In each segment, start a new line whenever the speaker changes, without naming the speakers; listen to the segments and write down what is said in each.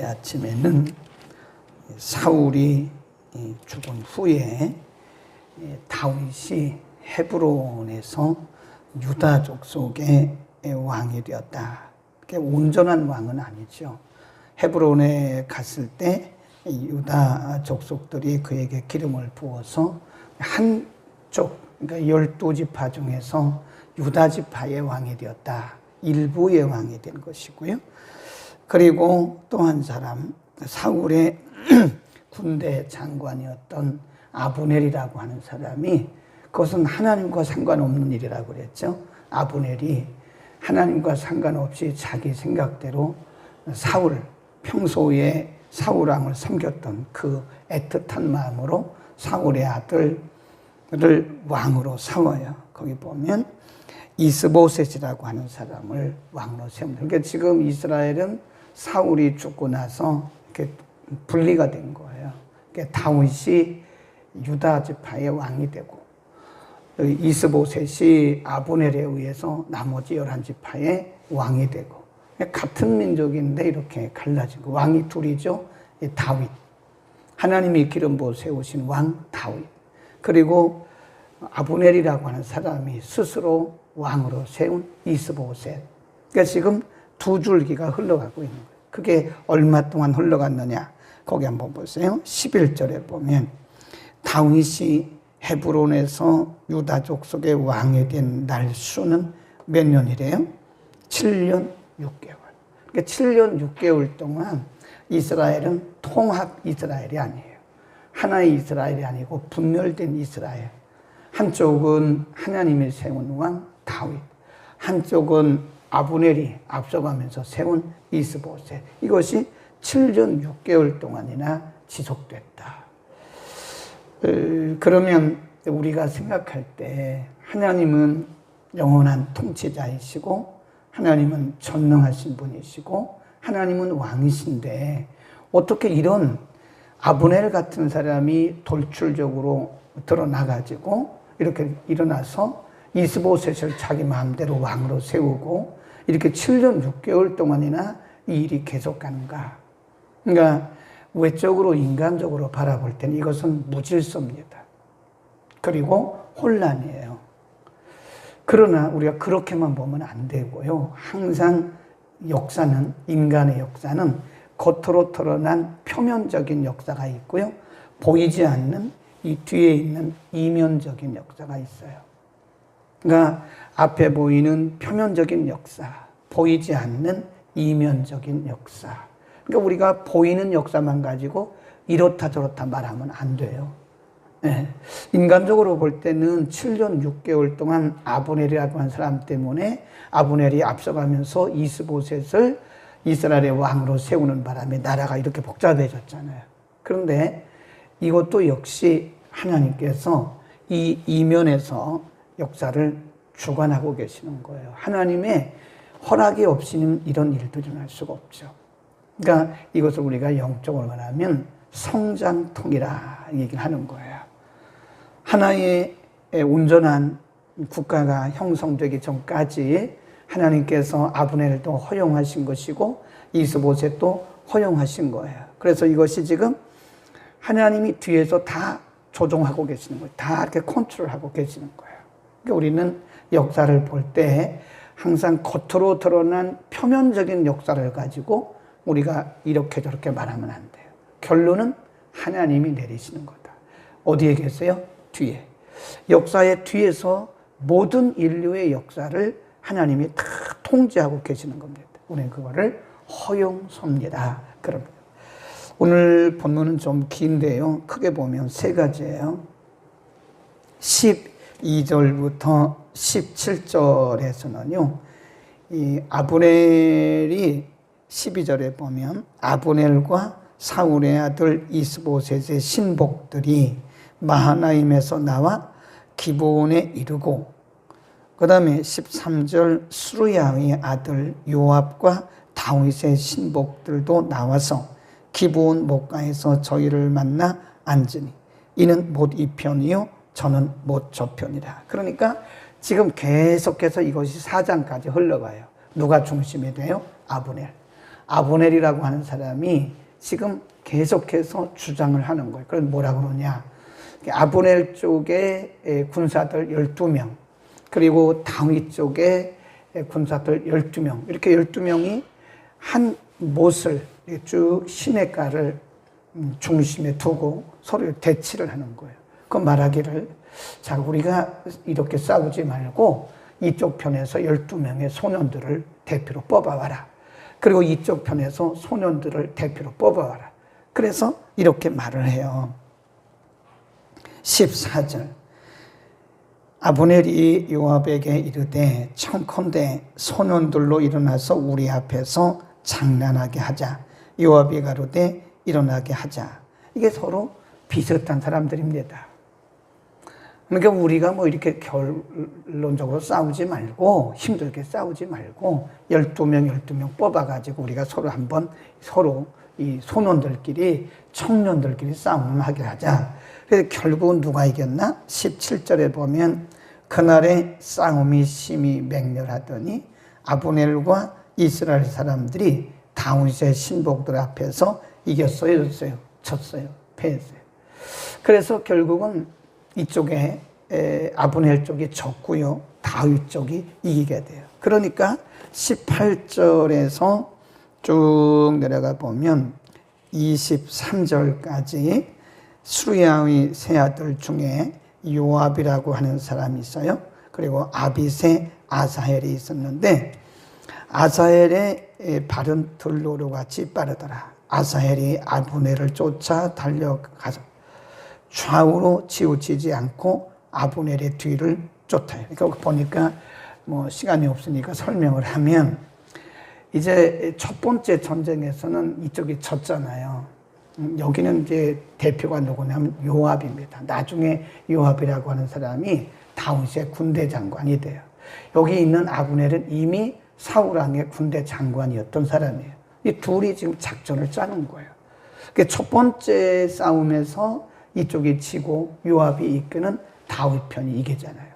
아침에는 사울이 죽은 후에 다윗이 헤브론에서 유다 족속의 왕이 되었다. 온전한 왕은 아니죠. 헤브론에 갔을 때 유다 족속들이 그에게 기름을 부어서 한쪽, 그러니까 12지파 중에서 유다 지파의 왕이 되었다. 일부의 왕이 된 것이고요. 그리고 또 한 사람, 사울의 군대 장관이었던 아브넬이라고 하는 사람이, 그것은 하나님과 상관없는 일이라고 그랬죠. 아브넬이 하나님과 상관없이 자기 생각대로 평소에 사울왕을 섬겼던 그 애틋한 마음으로 사울의 아들을 왕으로 삼아요. 거기 보면 이스보셋이라고 하는 사람을 왕으로 세웁니다. 그러니까 지금 이스라엘은 사울이 죽고 나서 이렇게 분리가 된 거예요. 그러니까 다윗이 유다 지파의 왕이 되고, 이스보셋이 아브넬에 의해서 나머지 11지파의 왕이 되고, 같은 민족인데 이렇게 갈라진 거. 왕이 둘이죠. 다윗, 하나님이 기름 부어 세우신 왕 다윗, 그리고 아브넬이라고 하는 사람이 스스로 왕으로 세운 이스보셋. 그러니까 지금 두 줄기가 흘러가고 있는 거예요. 그게 얼마 동안 흘러갔느냐, 거기 한번 보세요. 11절에 보면 다윗이 헤브론에서 유다 족속의 왕이 된 날 수는 몇 년이래요? 7년 6개월. 그러니까 7년 6개월 동안 이스라엘은 통합 이스라엘이 아니에요. 하나의 이스라엘이 아니고 분열된 이스라엘. 한쪽은 하나님이 세운 왕 다윗, 한쪽은 아브넬이 앞서가면서 세운 이스보셋. 이것이 7년 6개월 동안이나 지속됐다. 그러면 우리가 생각할 때 하나님은 영원한 통치자이시고, 하나님은 전능하신 분이시고, 하나님은 왕이신데, 어떻게 이런 아브넬 같은 사람이 돌출적으로 드러나가지고 이렇게 일어나서 이스보셋을 자기 마음대로 왕으로 세우고 이렇게 7년 6개월 동안이나 이 일이 계속 가는가? 그러니까 외적으로 인간적으로 바라볼 때는 이것은 무질서입니다. 그리고 혼란이에요. 그러나 우리가 그렇게만 보면 안 되고요. 항상 역사는, 인간의 역사는 겉으로 드러난 표면적인 역사가 있고요. 보이지 않는 이 뒤에 있는 이면적인 역사가 있어요. 그러니까 앞에 보이는 표면적인 역사, 보이지 않는 이면적인 역사. 그러니까 우리가 보이는 역사만 가지고 이렇다 저렇다 말하면 안 돼요. 네. 인간적으로 볼 때는 7년 6개월 동안 아브넬이라고 하는 사람 때문에 아브넬이 앞서가면서 이스보셋을 이스라엘의 왕으로 세우는 바람에 나라가 이렇게 복잡해졌잖아요. 그런데 이것도 역시 하나님께서 이 이면에서 역사를 주관하고 계시는 거예요. 하나님의 허락이 없이는 이런 일들이 일어날 수가 없죠. 그러니까 이것을 우리가 영적으로 말하면 성장통이라 얘기를 하는 거예요. 하나의 온전한 국가가 형성되기 전까지 하나님께서 아브넬도 허용하신 것이고 이스보셋도 허용하신 거예요. 그래서 이것이 지금 하나님이 뒤에서 다 조종하고 계시는 거예요. 다 이렇게 컨트롤하고 계시는 거예요. 그러니까 우리는 역사를 볼 때 항상 겉으로 드러난 표면적인 역사를 가지고 우리가 이렇게 저렇게 말하면 안 돼요. 결론은 하나님이 내리시는 거다. 어디에 계세요? 뒤에. 역사의 뒤에서 모든 인류의 역사를 하나님이 다 통제하고 계시는 겁니다. 우리는 그거를 허용섭니다. 그럽니다. 오늘 본문은 좀 긴데요. 크게 보면 세 가지예요. 12절부터 17절에서는요. 이 아브넬이 12절에 보면 아브넬과 사울의 아들 이스보셋의 신복들이 마하나임에서 나와 기브온에 이르고, 그 다음에 13절 수르야의 아들 요압과 다윗의 신복들도 나와서 기브온 목가에서 저희를 만나 앉으니 이는 못 이 편이요 저는 못 저 편이라. 그러니까 지금 계속해서 이것이 4장까지 흘러가요. 누가 중심이 돼요? 아브넬. 아브넬이라고 하는 사람이 지금 계속해서 주장을 하는 거예요. 그럼 뭐라 그러냐? 아브넬 쪽에 군사들 12명, 그리고 다윗 쪽에 군사들 12명, 이렇게 12명이 한 못을 쭉 시냇가를 중심에 두고 서로 대치를 하는 거예요. 그 말하기를, 자, 우리가 이렇게 싸우지 말고 이쪽 편에서 12명의 소년들을 대표로 뽑아와라. 그리고 이쪽 편에서 소년들을 대표로 뽑아와라. 그래서 이렇게 말을 해요. 14절. 아브넬이 요압에게 이르되 청컨대 소년들로 일어나서 우리 앞에서 장난하게 하자. 요압이 가로되 일어나게 하자. 이게 서로 비슷한 사람들입니다. 그러니까 우리가 뭐 이렇게 결론적으로 싸우지 말고, 힘들게 싸우지 말고 12명 뽑아가지고 우리가 서로 이 소년들끼리, 청년들끼리 싸움을 하게 하자. 그래서 결국은 누가 이겼나? 17절에 보면 그날에 싸움이 심히 맹렬하더니 아브넬과 이스라엘 사람들이 다윗의 신복들 앞에서 이겼어요, 졌어요, 패했어요. 그래서 결국은 이쪽에 아브넬 쪽이 졌고요, 다윗 쪽이 이기게 돼요. 그러니까 18절에서 쭉 내려가 보면 23절까지 수르야의 세 아들 중에 요압이라고 하는 사람이 있어요. 그리고 아빗의 아사헬이 있었는데 아사헬의 발은 들로로 같이 빠르더라. 아사헬이 아브넬을 쫓아 달려가서 좌우로 치우치지 않고 아브넬의 뒤를 쫓아요. 그러니까 보니까 뭐 시간이 없으니까 설명을 하면, 이제 첫 번째 전쟁에서는 이쪽이 졌잖아요. 여기는 이제 대표가 누구냐면 요압입니다. 나중에 요압이라고 하는 사람이 다윗의 군대 장관이 돼요. 여기 있는 아브넬은 이미 사울왕의 군대 장관이었던 사람이에요. 이 둘이 지금 작전을 짜는 거예요. 그러니까 첫 번째 싸움에서 이쪽이 지고 요압이 이끄는 다윗 편이 이기잖아요.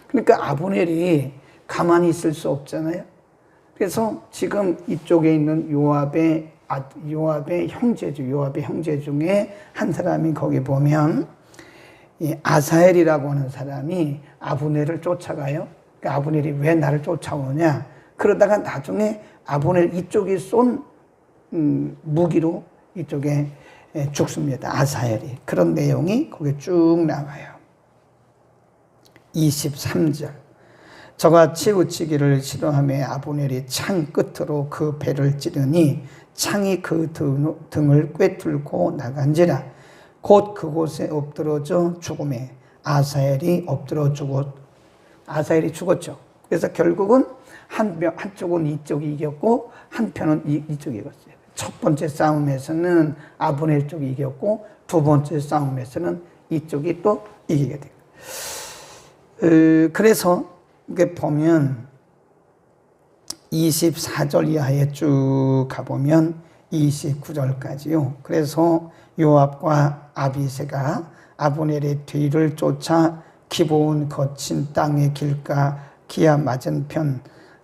그러니까 아브넬이 가만히 있을 수 없잖아요. 그래서 지금 이쪽에 있는 요압의 형제 중에 한 사람이, 거기 보면 이 아사헬이라고 하는 사람이 아브넬을 쫓아가요. 그러니까 아브넬이 왜 나를 쫓아오냐? 그러다가 나중에 아브넬 이쪽이 쏜 무기로 이쪽에 죽습니다. 아사헬이. 그런 내용이 거기 쭉 나와요. 23절. 저가 치우치기를 싫어하며 아브넬이 창 끝으로 그 배를 찌르니 창이 그 등을 꿰뚫고 나간지라. 곧 그곳에 엎드러져 죽음에 아사헬이 엎드러 아사헬이 죽었죠. 그래서 결국은 한쪽은 이쪽이 이겼고 한편은 이쪽이 이겼어요. 첫 번째 싸움에서는 아브넬 쪽이 이겼고 두 번째 싸움에서는 이쪽이 또 이기게 돼요. 그래서 이게 보면 24절 이하에 쭉 가보면 29절까지요. 그래서 요압과 아비새가 아브넬의 뒤를 쫓아 기브온 거친 땅의 길가 기아 맞은편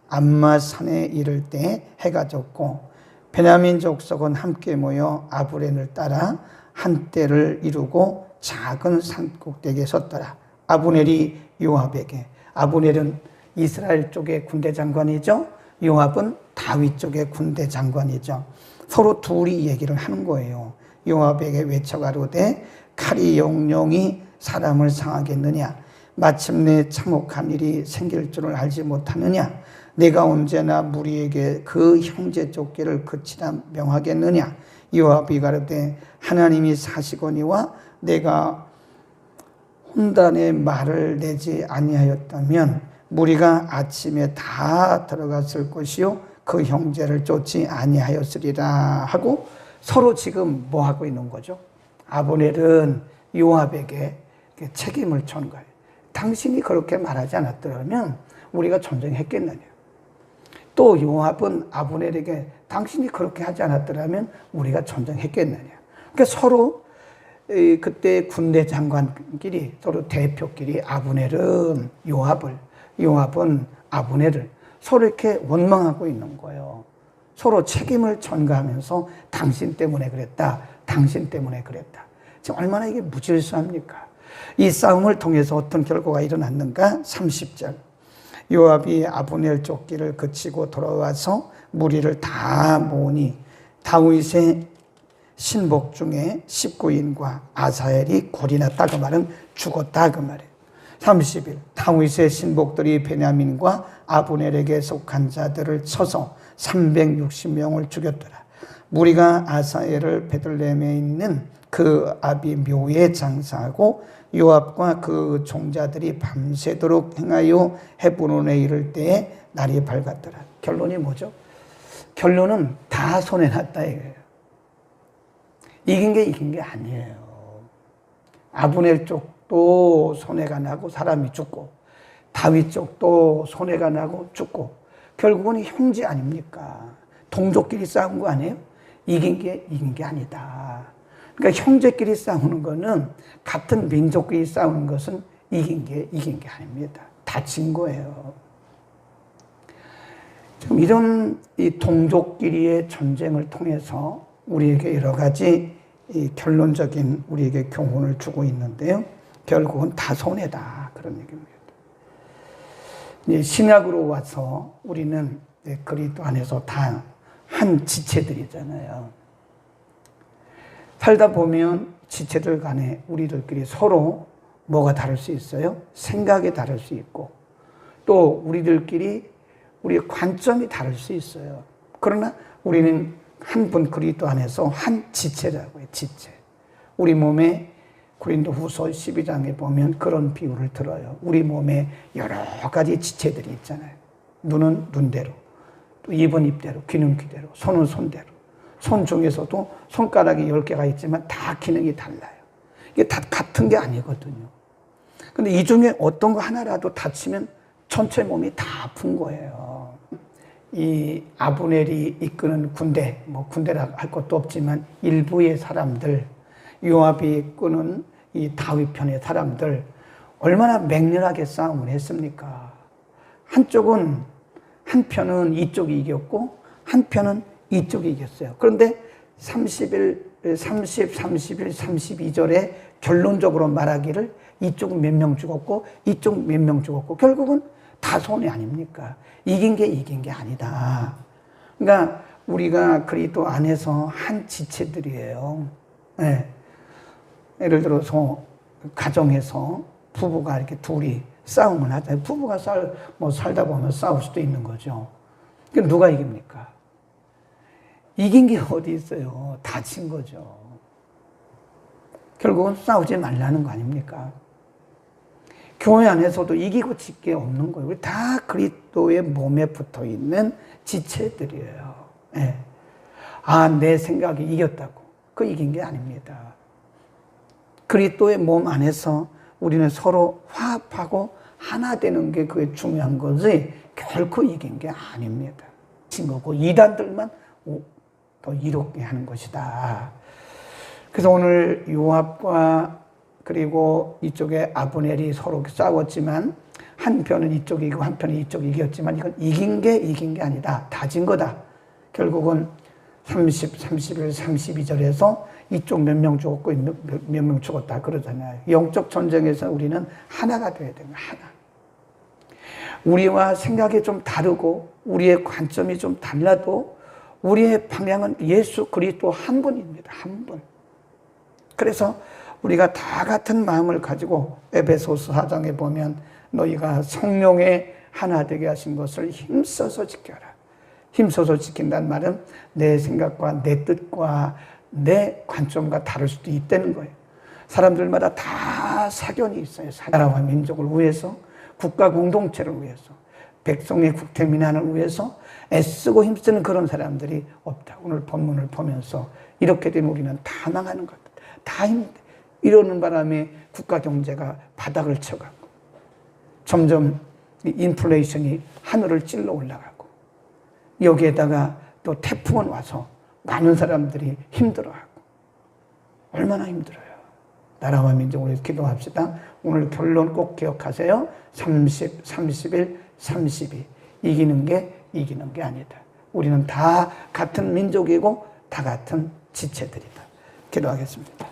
암마산에 이를 때 해가 졌고 베냐민 족속은 함께 모여 아브넬을 따라 한때를 이루고 작은 산꼭대기에 섰더라. 아브넬이 요압에게, 아브넬은 이스라엘 쪽의 군대 장관이죠. 요압은 다윗 쪽의 군대 장관이죠. 서로 둘이 얘기를 하는 거예요. 요압에게 외쳐가로되 칼이 영영이 사람을 상하겠느냐? 마침내 참혹한 일이 생길 줄을 알지 못하느냐? 내가 언제나 무리에게 그 형제 쫓기를 그치라 명하겠느냐? 요압이 가로되 하나님이 사시거니와 내가 혼단의 말을 내지 아니하였다면 무리가 아침에 다 들어갔을 것이요 그 형제를 쫓지 아니하였으리라 하고 서로 지금 뭐 하고 있는 거죠? 아브넬은 요압에게 책임을 전 거예요. 당신이 그렇게 말하지 않았더라면 우리가 전쟁했겠느냐. 또 요압은 아브넬에게 당신이 그렇게 하지 않았더라면 우리가 전쟁했겠느냐. 그러니까 서로 그때 군대 장관끼리 서로 대표끼리 아브넬은 요압은 아브넬을 서로 이렇게 원망하고 있는 거예요. 서로 책임을 전가하면서 당신 때문에 그랬다. 당신 때문에 그랬다. 지금 얼마나 이게 무질서합니까? 이 싸움을 통해서 어떤 결과가 일어났는가? 30절. 요압이 아브넬 쫓기를 그치고 돌아와서 무리를 다 모으니 다윗의 신복 중에 19인과 아사엘이 골이 났다. 그 말은 죽었다. 그 말이에요. 30일 다윗의 신복들이 베냐민과 아브넬에게 속한 자들을 쳐서 360명을 죽였더라. 무리가 아사엘을 베들레헴에 있는 그 아비 묘에 장사하고 요압과 그 종자들이 밤새도록 행하여 헤브론에 이를 때에 날이 밝았더라. 결론이 뭐죠? 결론은 다 손해났다 이거예요. 이긴 게 아니에요. 아브넬 쪽도 손해가 나고 사람이 죽고 다윗 쪽도 손해가 나고 죽고 결국은 형제 아닙니까? 동족끼리 싸운 거 아니에요? 이긴 게 아니다. 그러니까 형제끼리 싸우는 거는 같은 민족끼리 싸우는 것은 이긴 게 아닙니다. 다친 거예요. 지금 이런 이 동족끼리의 전쟁을 통해서 우리에게 여러 가지 이 결론적인 우리에게 교훈을 주고 있는데요. 결국은 다 손해다. 그런 얘기입니다. 이제 신약으로 와서 우리는 그리스도 안에서 다 한 지체들이잖아요. 살다 보면 지체들 간에 우리들끼리 서로 뭐가 다를 수 있어요? 생각이 다를 수 있고 또 우리들끼리 우리의 관점이 다를 수 있어요. 그러나 우리는 한 분 그리스도 안에서 한 지체라고 해요. 지체. 우리 몸에 고린도후서 12장에 보면 그런 비유를 들어요. 우리 몸에 여러 가지 지체들이 있잖아요. 눈은 눈대로, 또 입은 입대로, 귀는 귀대로, 손은 손대로. 손 중에서도 손가락이 10개가 있지만 다 기능이 달라요. 이게 다 같은 게 아니거든요. 근데 이 중에 어떤 거 하나라도 다치면 전체 몸이 다 아픈 거예요. 이 아브넬이 이끄는 군대, 뭐 군대라 할 것도 없지만 일부의 사람들, 요압이 이끄는 이 다윗 편의 사람들 얼마나 맹렬하게 싸움을 했습니까? 한편은 이쪽이 이겼고 한편은 이쪽이 이겼어요. 그런데 32절에 결론적으로 말하기를 이쪽은 몇 명 죽었고 이쪽 몇 명 죽었고 결국은 다 손해 아닙니까? 이긴 게 아니다. 그러니까 우리가 그리스도 안에서 한 지체들이에요. 네. 예를 들어서 가정에서 부부가 이렇게 둘이 싸움을 하잖아요. 부부가 살다 보면 싸울 수도 있는 거죠. 그럼 누가 이깁니까? 이긴 게 어디 있어요? 다친 거죠. 결국은 싸우지 말라는 거 아닙니까? 교회 안에서도 이기고 질 게 없는 거예요. 우리 다 그리스도의 몸에 붙어 있는 지체들이에요. 네. 내 생각이 이겼다고. 그 이긴 게 아닙니다. 그리스도의 몸 안에서 우리는 서로 화합하고 하나 되는 게 그게 중요한 거지 결코 이긴 게 아닙니다. 진 거고 이단들만 더 이롭게 하는 것이다. 그래서 오늘 요압과 그리고 이쪽에 아브넬이 서로 싸웠지만 한편은 이쪽이 이기고 한편은 이쪽이 이겼지만 이건 이긴 게 아니다. 다진 거다. 결국은 31, 32절에서 이쪽 몇 명 죽었고 몇 명 죽었다 그러잖아요. 영적 전쟁에서 우리는 하나가 돼야 됩니다. 하나. 우리와 생각이 좀 다르고 우리의 관점이 좀 달라도 우리의 방향은 예수 그리스도 한 분입니다. 한 분. 그래서 우리가 다 같은 마음을 가지고 에베소서 4장에 보면 너희가 성령의 하나 되게 하신 것을 힘써서 지켜라. 힘써서 지킨다는 말은 내 생각과 내 뜻과 내 관점과 다를 수도 있다는 거예요. 사람들마다 다 사견이 있어요. 나라와 민족을 위해서, 국가 공동체를 위해서, 백성의 국태민안을 위해서 애쓰고 힘쓰는 그런 사람들이 없다. 오늘 본문을 보면서 이렇게 된 우리는 다 망하는 것 같다. 다 힘들다. 이러는 바람에 국가 경제가 바닥을 쳐가고 점점 인플레이션이 하늘을 찔러 올라가고 여기에다가 또 태풍은 와서 많은 사람들이 힘들어하고 얼마나 힘들어요. 나라와 민족을 위해서 기도합시다. 오늘 결론 꼭 기억하세요. 30, 31, 32 이기는 게 아니다. 우리는 다 같은 민족이고 다 같은 지체들이다. 기도하겠습니다.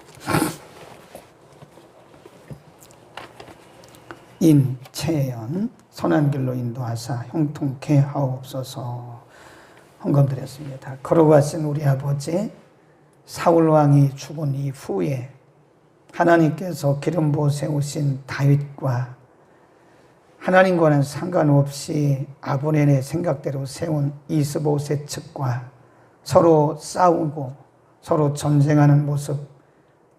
인채연 선한 길로 인도하사 형통케 하옵소서. 헌금드렸습니다. 걸어가신 우리 아버지 사울왕이 죽은 이후에 하나님께서 기름 부어 세우신 다윗과 하나님과는 상관없이 아브넬의 생각대로 세운 이스보셋 측과 서로 싸우고 서로 전쟁하는 모습,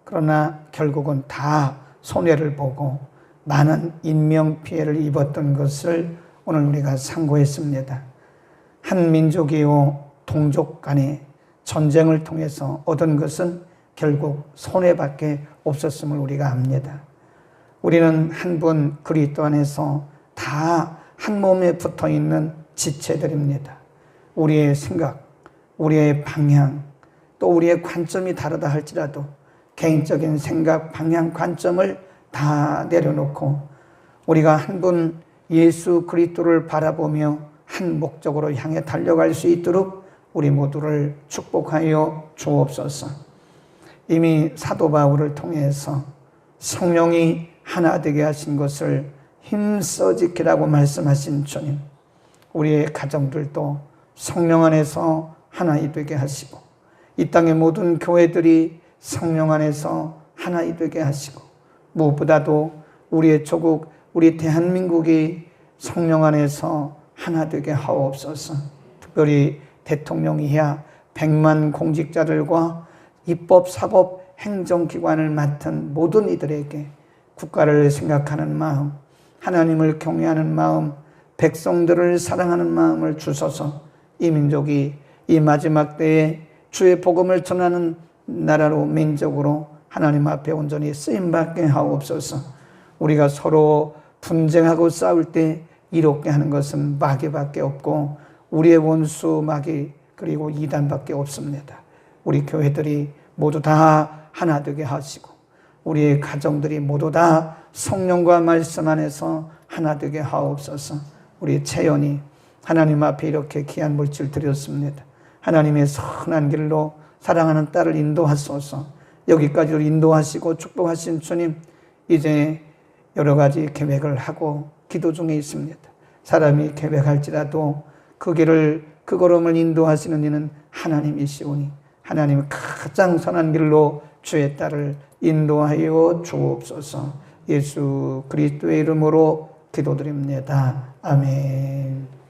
그러나 결국은 다 손해를 보고 많은 인명피해를 입었던 것을 오늘 우리가 상고했습니다. 한 민족이요 동족 간의 전쟁을 통해서 얻은 것은 결국 손해밖에 없었음을 우리가 압니다. 우리는 한 분 그리스도 안에서 다 한 몸에 붙어있는 지체들입니다. 우리의 생각, 우리의 방향, 또 우리의 관점이 다르다 할지라도 개인적인 생각, 방향, 관점을 다 내려놓고 우리가 한 분 예수 그리스도를 바라보며 한 목적으로 향해 달려갈 수 있도록 우리 모두를 축복하여 주옵소서. 이미 사도 바울을 통해서 성령이 하나 되게 하신 것을 힘써 지키라고 말씀하신 주님, 우리의 가정들도 성령 안에서 하나 되게 하시고 이 땅의 모든 교회들이 성령 안에서 하나 되게 하시고 무엇보다도 우리의 조국, 우리 대한민국이 성령 안에서 하나 되게 하옵소서. 특별히 대통령 이하 100만 공직자들과 입법, 사법, 행정기관을 맡은 모든 이들에게 국가를 생각하는 마음, 하나님을 경외하는 마음, 백성들을 사랑하는 마음을 주셔서 이 민족이 이 마지막 때에 주의 복음을 전하는 나라로, 민족으로 하나님 앞에 온전히 쓰임받게 하옵소서. 우리가 서로 분쟁하고 싸울 때 이롭게 하는 것은 마귀밖에 없고 우리의 원수 마귀 그리고 이단밖에 없습니다. 우리 교회들이 모두 다 하나 되게 하시고 우리의 가정들이 모두 다 성령과 말씀 안에서 하나 되게 하옵소서. 우리 채연이 하나님 앞에 이렇게 귀한 물질 드렸습니다. 하나님의 선한 길로 사랑하는 딸을 인도하소서. 여기까지 인도하시고 축복하신 주님, 이제 여러 가지 계획을 하고 기도 중에 있습니다. 사람이 계획할지라도 그 길을, 그 걸음을 인도하시는 이는 하나님이시오니 하나님 가장 선한 길로 주의 딸을 인도하여 주옵소서. 예수 그리스도의 이름으로 기도드립니다. 아멘.